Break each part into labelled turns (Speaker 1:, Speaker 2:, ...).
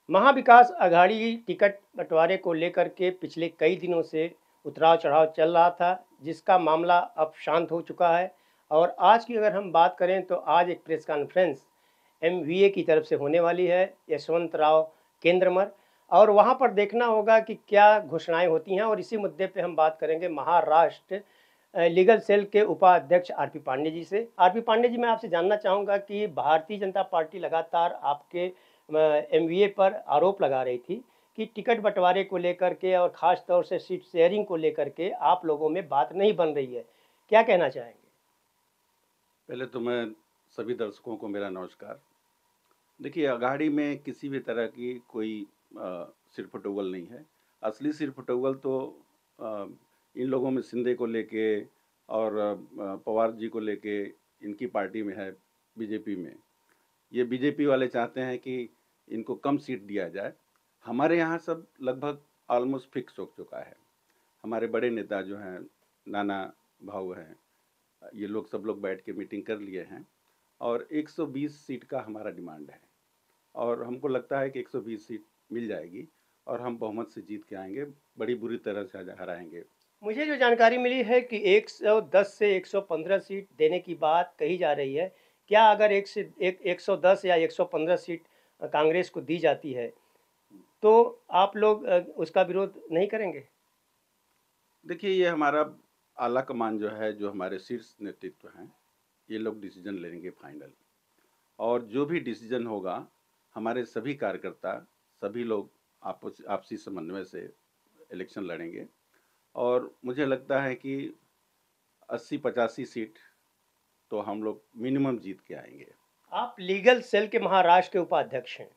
Speaker 1: Mahavikas Aghadi ticket बंटवारे को लेकर के पिछले कई दिनों से उतराव-चढ़ाव चल रहा था, जिसका मामला अब शांत हो चुका है। और आज की अगर हम बात करें तो आज एक प्रेस कॉन्फ्रेंस एमवीए की तरफ से होने वाली है, यशवंतराव केंद्रमर। और वहाँ पर देखना होगा कि क्या घोषणाएँ होती हैं और इसी मुद्दे पे हम बात करेंगे महाराष्ट्र लीगल सेल के उपाध्यक्ष आरपी पांडे जी से। आरपी पांडे जी, मैं आपसे जानना चाहूँगा कि भारतीय जनता पार्टी लगातार आपके एमवीए पर आरोप लगा रही थी कि टिकट बंटवारे को लेकर के और ख़ास तौर से सीट शेयरिंग को लेकर के आप लोगों में बात नहीं बन रही है। क्या कहना चाहेंगे?
Speaker 2: पहले तो मैं सभी दर्शकों को मेरा नमस्कार। देखिए, अघाड़ी में किसी भी तरह की कोई सिर-फटोल नहीं है। असली सिर-फटोल तो अ, इन लोगों में शिंदे को लेके और पवार जी को लेके इनकी पार्टी में है, बीजेपी में। ये बीजेपी वाले चाहते हैं कि इनको कम सीट दिया जाए। हमारे यहाँ सब लगभग ऑलमोस्ट फिक्स हो चुका है। हमारे बड़े नेता जो हैं, नाना भाऊ हैं, ये लोग सब लोग बैठ के मीटिंग कर लिए हैं और 120 सीट का हमारा डिमांड है और हमको लगता है कि 120 सीट मिल जाएगी और हम बहुमत से जीत के आएंगे, बड़ी बुरी तरह से हराएंगे।
Speaker 1: मुझे जो जानकारी मिली है कि 110 से 115 सीट देने की बात कही जा रही है। क्या अगर 110 या 115 सीट कांग्रेस को दी जाती है, तो आप लोग उसका विरोध नहीं करेंगे?
Speaker 2: देखिए, ये हमारा आला कमान जो है, जो हमारे शीर्ष नेतृत्व हैं, ये लोग डिसीजन लेंगे फाइनल और जो भी डिसीजन होगा, हमारे सभी कार्यकर्ता, सभी लोग आपसी समन्वय से इलेक्शन लड़ेंगे और मुझे लगता है कि 80-85 सीट तो हम लोग मिनिमम जीत के आएंगे।
Speaker 1: आप लीगल सेल के महाराष्ट्र के उपाध्यक्ष हैं।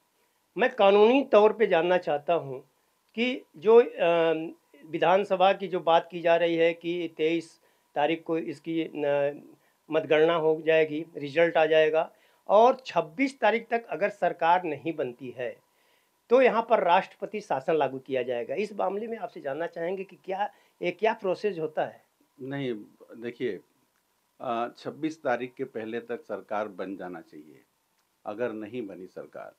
Speaker 1: मैं कानूनी तौर पे जानना चाहता हूँ कि जो विधानसभा की जो बात की जा रही है कि 23 तारीख को इसकी मतगणना हो जाएगी, रिजल्ट आ जाएगा और 26 तारीख तक अगर सरकार नहीं बनती है, तो यहाँ पर राष्ट्रपति शासन लागू किया जाएगा। इस मामले में आपसे जानना चाहेंगे कि क्या प्रोसेस होता है?
Speaker 2: नहीं, देखिए, 26 तारीख के पहले तक सरकार बन जाना चाहिए। अगर नहीं बनी सरकार,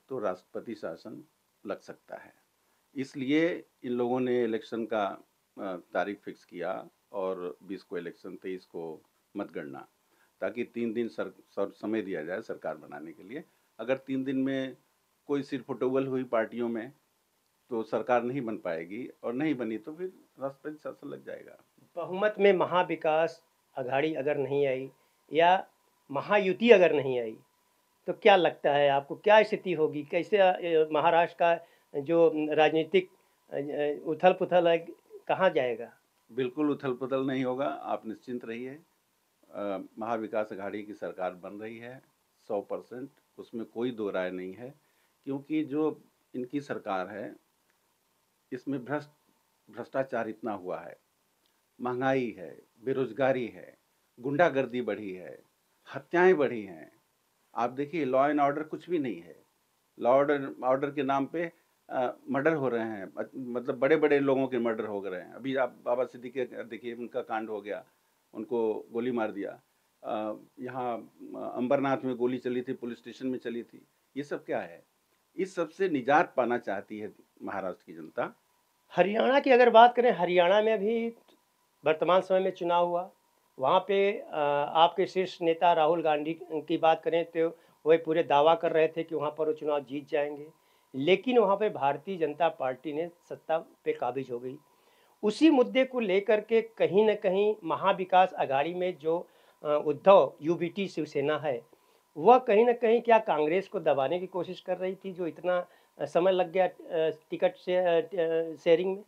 Speaker 2: तो राष्ट्रपति शासन लग सकता है। इसलिए इन लोगों ने इलेक्शन का तारीख फिक्स किया और 20 को इलेक्शन, 23 को मतगणना, ताकि 3 दिन समय दिया जाए सरकार बनाने के लिए। अगर 3 दिन में कोई सिरफुटौल हुई पार्टियों में, तो सरकार नहीं बन पाएगी और नहीं बनी तो फिर राष्ट्रपति शासन लग जाएगा।
Speaker 1: बहुमत में महाविकास अघाड़ी अगर नहीं आई या महायुति अगर नहीं आई, तो क्या लगता है आपको, क्या स्थिति होगी? कैसे महाराष्ट्र का जो राजनीतिक उथल-पुथल है, कहाँ जाएगा?
Speaker 2: बिल्कुल उथल-पुथल नहीं होगा, आप निश्चिंत रहिए। महाविकास अघाड़ी की सरकार बन रही है 100%, उसमें कोई दो राय नहीं है, क्योंकि जो इनकी सरकार है, इसमें भ्रष्टाचार इतना हुआ है, महंगाई है, बेरोजगारी है, गुंडागर्दी बढ़ी है, हत्याएं बढ़ी हैं। आप देखिए, लॉ एंड ऑर्डर कुछ भी नहीं है। लॉ ऑर्डर ऑर्डर के नाम पे मर्डर हो रहे हैं, मतलब बड़े बड़े लोगों के मर्डर हो रहे हैं। अभी आप बाबा सिद्दीकी देखिए, उनका कांड हो गया, उनको गोली मार दिया। यहाँ अंबरनाथ में गोली चली थी, पुलिस स्टेशन में चली थी। ये सब क्या है? इस सब से निजात पाना चाहती है महाराष्ट्र की जनता।
Speaker 1: हरियाणा की अगर बात करें, हरियाणा में भी वर्तमान समय में चुनाव हुआ। वहाँ पे आपके शीर्ष नेता राहुल गांधी की बात करें तो वह पूरे दावा कर रहे थे कि वहाँ पर वो चुनाव जीत जाएंगे। लेकिन वहाँ पे भारतीय जनता पार्टी ने सत्ता पे काबिज हो गई। उसी मुद्दे को लेकर के कहीं न कहीं महाविकास अघाड़ी में जो उद्धव यूबीटी शिवसेना है, वह कहीं न कहीं क्या कांग्रेस को दबाने की कोशिश कर रही थी, जो इतना समय लग गया टिकट से शेयरिंग में?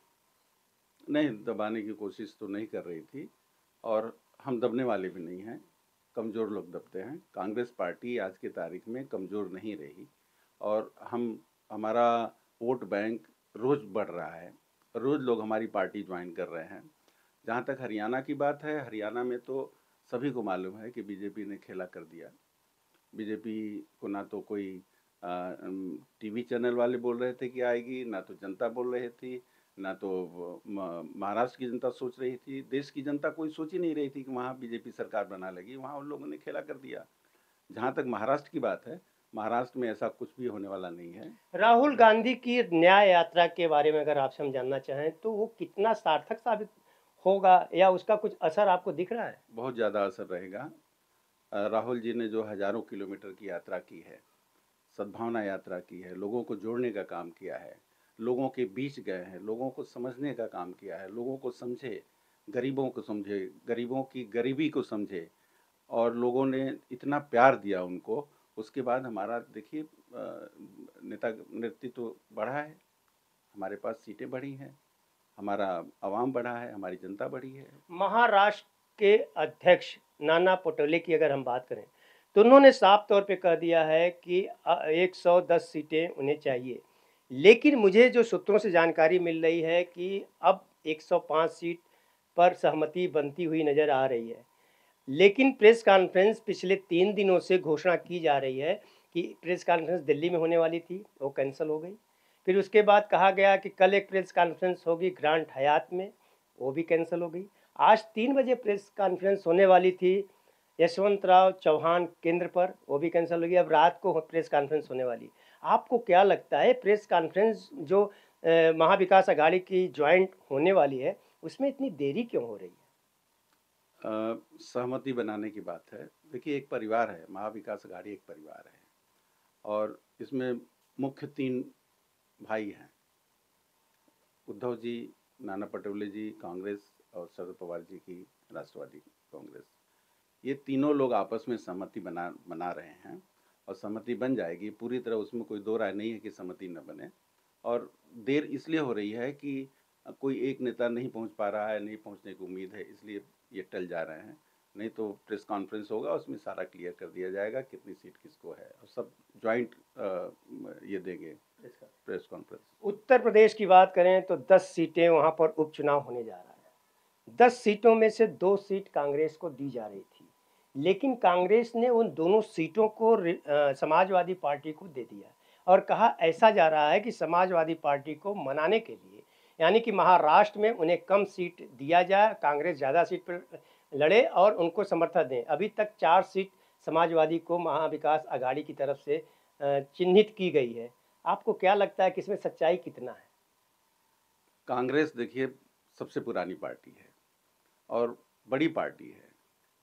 Speaker 2: नहीं, दबाने की कोशिश तो नहीं कर रही थी और हम दबने वाले भी नहीं हैं। कमज़ोर लोग दबते हैं। कांग्रेस पार्टी आज की तारीख में कमज़ोर नहीं रही और हमारा वोट बैंक रोज़ बढ़ रहा है। रोज़ लोग हमारी पार्टी ज्वाइन कर रहे हैं। जहाँ तक हरियाणा की बात है, हरियाणा में तो सभी को मालूम है कि बीजेपी ने खेला कर दिया। बीजेपी को ना तो कोई टीवी चैनल वाले बोल रहे थे कि आएगी, ना तो जनता बोल रही थी, ना तो महाराष्ट्र की जनता सोच रही थी। देश की जनता कोई सोच ही नहीं रही थी कि वहाँ बीजेपी सरकार बना लेगी। वहाँ उन लोगों ने खेला कर दिया। जहाँ तक महाराष्ट्र की बात है, महाराष्ट्र में ऐसा कुछ भी होने वाला नहीं है।
Speaker 1: राहुल गांधी की न्याय यात्रा के बारे में अगर आपसे हम जानना चाहें तो वो कितना सार्थक साबित होगा या उसका कुछ असर आपको दिख रहा है?
Speaker 2: बहुत ज़्यादा असर रहेगा। राहुल जी ने जो हज़ारों किलोमीटर की यात्रा की है, सद्भावना यात्रा की है, लोगों को जोड़ने का काम किया है, लोगों के बीच गए हैं, लोगों को समझने का काम किया है, लोगों को समझे, गरीबों को समझे, गरीबों की गरीबी को समझे, और लोगों ने इतना प्यार दिया उनको। उसके बाद हमारा देखिए नेता नेतृत्व तो बढ़ा है, हमारे पास सीटें बढ़ी हैं, हमारा आवाम बढ़ा है, हमारी जनता बढ़ी है।
Speaker 1: महाराष्ट्र के अध्यक्ष नाना पटोले की अगर हम बात करें तो उन्होंने साफ तौर पे कह दिया है कि 110 सीटें उन्हें चाहिए, लेकिन मुझे जो सूत्रों से जानकारी मिल रही है कि अब 105 सीट पर सहमति बनती हुई नजर आ रही है। लेकिन प्रेस कॉन्फ्रेंस पिछले 3 दिनों से घोषणा की जा रही है कि प्रेस कॉन्फ्रेंस दिल्ली में होने वाली थी, वो कैंसिल हो गई। फिर उसके बाद कहा गया कि कल एक प्रेस कॉन्फ्रेंस होगी ग्रांट हयात में, वो भी कैंसिल हो गई। आज 3 बजे प्रेस कॉन्फ्रेंस होने वाली थी यशवंतराव चौहान केंद्र पर, वो भी कैंसिल हो गई। अब रात को प्रेस कॉन्फ्रेंस होने वाली। आपको क्या लगता है प्रेस कॉन्फ्रेंस जो महाविकास अघाड़ी की ज्वाइंट होने वाली है उसमें इतनी देरी क्यों हो रही है?
Speaker 2: सहमति बनाने की बात है। देखिए, एक परिवार है, महाविकास अघाड़ी एक परिवार है, और इसमें मुख्य 3 भाई हैं, उद्धव जी, नाना पटोले जी कांग्रेस, और शरद पवार जी की राष्ट्रवादी कांग्रेस। ये तीनों लोग आपस में सहमति बना रहे हैं, और सहमति बन जाएगी पूरी तरह, उसमें कोई दो राय नहीं है कि सहमति न बने। और देर इसलिए हो रही है कि कोई एक नेता नहीं पहुंच पा रहा है, नहीं पहुंचने की उम्मीद है, इसलिए ये टल जा रहे हैं। नहीं तो प्रेस कॉन्फ्रेंस होगा, उसमें सारा क्लियर कर दिया जाएगा कितनी सीट किसको है, और सब ज्वाइंट ये देंगे प्रेस कॉन्फ्रेंस।
Speaker 1: उत्तर प्रदेश की बात करें तो 10 सीटें वहां पर उपचुनाव होने जा रहा है। 10 सीटों में से 2 सीट कांग्रेस को दी जा रही थी, लेकिन कांग्रेस ने उन दोनों सीटों को समाजवादी पार्टी को दे दिया और कहा ऐसा जा रहा है कि समाजवादी पार्टी को मनाने के लिए, यानी कि महाराष्ट्र में उन्हें कम सीट दिया जाए, कांग्रेस ज़्यादा सीट पर लड़े और उनको समर्थन दें। अभी तक 4 सीट समाजवादी को महाविकास अघाड़ी की तरफ से चिन्हित की गई है। आपको क्या लगता है कि इसमें सच्चाई कितना है?
Speaker 2: कांग्रेस देखिए सबसे पुरानी पार्टी है और बड़ी पार्टी है।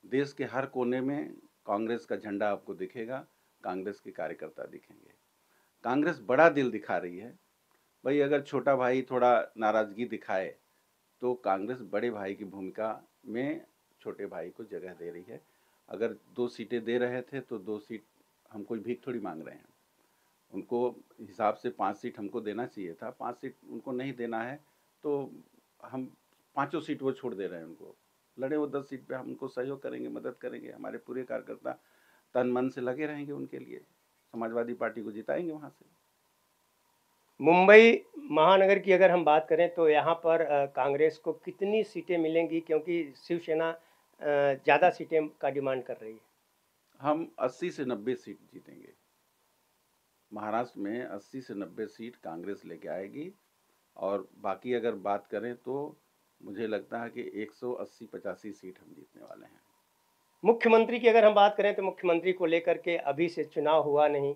Speaker 2: देश के हर कोने में कांग्रेस का झंडा आपको दिखेगा, कांग्रेस के कार्यकर्ता दिखेंगे। कांग्रेस बड़ा दिल दिखा रही है। भाई, अगर छोटा भाई थोड़ा नाराज़गी दिखाए तो कांग्रेस बड़े भाई की भूमिका में छोटे भाई को जगह दे रही है। अगर 2 सीटें दे रहे थे तो 2 सीट, हम कोई भीख थोड़ी मांग रहे हैं। उनको हिसाब से 5 सीट हमको देना चाहिए था, 5 सीट उनको नहीं देना है, तो हम पाँचों सीट वो छोड़ दे रहे हैं उनको। लड़े वो 10 सीट पे, हम उनको सहयोग करेंगे, मदद करेंगे, हमारे पूरे कार्यकर्ता तन मन से लगे रहेंगे उनके लिए, समाजवादी पार्टी को जिताएंगे वहाँ से।
Speaker 1: मुंबई महानगर की अगर हम बात करें तो यहाँ पर कांग्रेस को कितनी सीटें मिलेंगी, क्योंकि शिवसेना ज़्यादा सीटें का डिमांड कर रही है?
Speaker 2: हम 80 से 90 सीट जीतेंगे। महाराष्ट्र में 80 से 90 सीट कांग्रेस लेके आएगी, और बाकी अगर बात करें तो मुझे लगता है कि 180-85 सीट हम जीतने वाले हैं।
Speaker 1: मुख्यमंत्री की अगर हम बात करें तो मुख्यमंत्री को लेकर के अभी से चुनाव हुआ नहीं,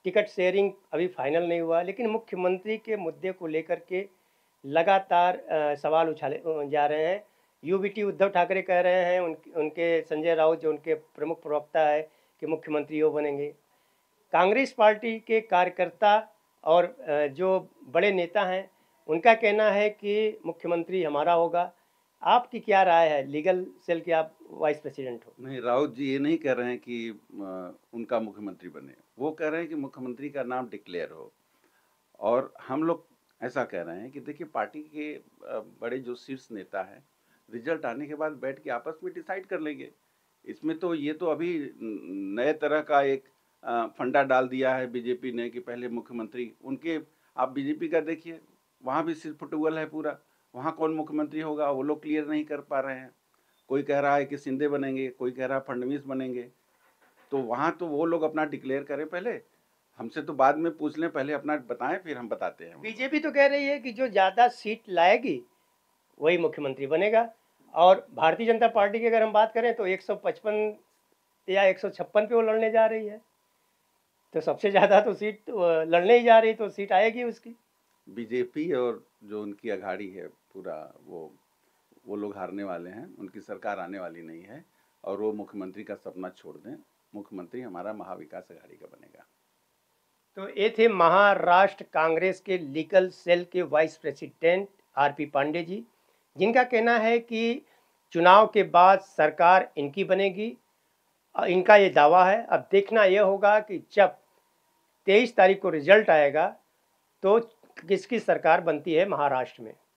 Speaker 1: टिकट शेयरिंग अभी फाइनल नहीं हुआ, लेकिन मुख्यमंत्री के मुद्दे को लेकर के लगातार सवाल उछाले जा रहे हैं। यूबीटी उद्धव ठाकरे कह रहे हैं, उनके संजय राउत जो उनके प्रमुख प्रवक्ता है कि मुख्यमंत्री वो बनेंगे। कांग्रेस पार्टी के कार्यकर्ता और जो बड़े नेता हैं उनका कहना है कि मुख्यमंत्री हमारा होगा। आपकी क्या राय है? लीगल सेल के आप वाइस प्रेसिडेंट हो।
Speaker 2: नहीं, राउत जी ये नहीं कह रहे हैं कि उनका मुख्यमंत्री बने, वो कह रहे हैं कि मुख्यमंत्री का नाम डिक्लेयर हो। और हम लोग ऐसा कह रहे हैं कि देखिए, पार्टी के बड़े जो शीर्ष नेता हैं, रिजल्ट आने के बाद बैठ के आपस में डिसाइड कर लेंगे। इसमें तो ये तो अभी नए तरह का एक फंडा डाल दिया है बीजेपी ने कि पहले मुख्यमंत्री उनके, आप बीजेपी का देखिए, वहाँ भी सिर्फ फुटबॉल है पूरा। वहाँ कौन मुख्यमंत्री होगा वो लोग क्लियर नहीं कर पा रहे हैं। कोई कह रहा है कि शिंदे बनेंगे, कोई कह रहा है फडणवीस बनेंगे। तो वहाँ तो वो लोग अपना डिक्लेयर करें पहले, हमसे तो बाद में पूछ लें, पहले अपना बताएं फिर हम बताते हैं।
Speaker 1: बीजेपी तो कह रही है कि जो ज़्यादा सीट लाएगी वही मुख्यमंत्री बनेगा, और भारतीय जनता पार्टी की अगर हम बात करें तो 155 या 156 पे वो लड़ने जा रही है। तो सबसे ज़्यादा तो सीट लड़ने ही जा रही, तो सीट आएगी उसकी।
Speaker 2: बीजेपी और जो उनकी अघाड़ी है पूरा, वो लोग हारने वाले हैं, उनकी सरकार आने वाली नहीं है और वो मुख्यमंत्री का सपना छोड़ दें। मुख्यमंत्री हमारा महाविकास अघाड़ी का बनेगा।
Speaker 1: तो ये थे महाराष्ट्र कांग्रेस के लीगल सेल के vice president RP Pandey ji, जिनका कहना है कि चुनाव के बाद सरकार इनकी बनेगी। इनका ये दावा है। अब देखना यह होगा कि जब 23 तारीख को रिजल्ट आएगा तो किसकी सरकार बनती है महाराष्ट्र में।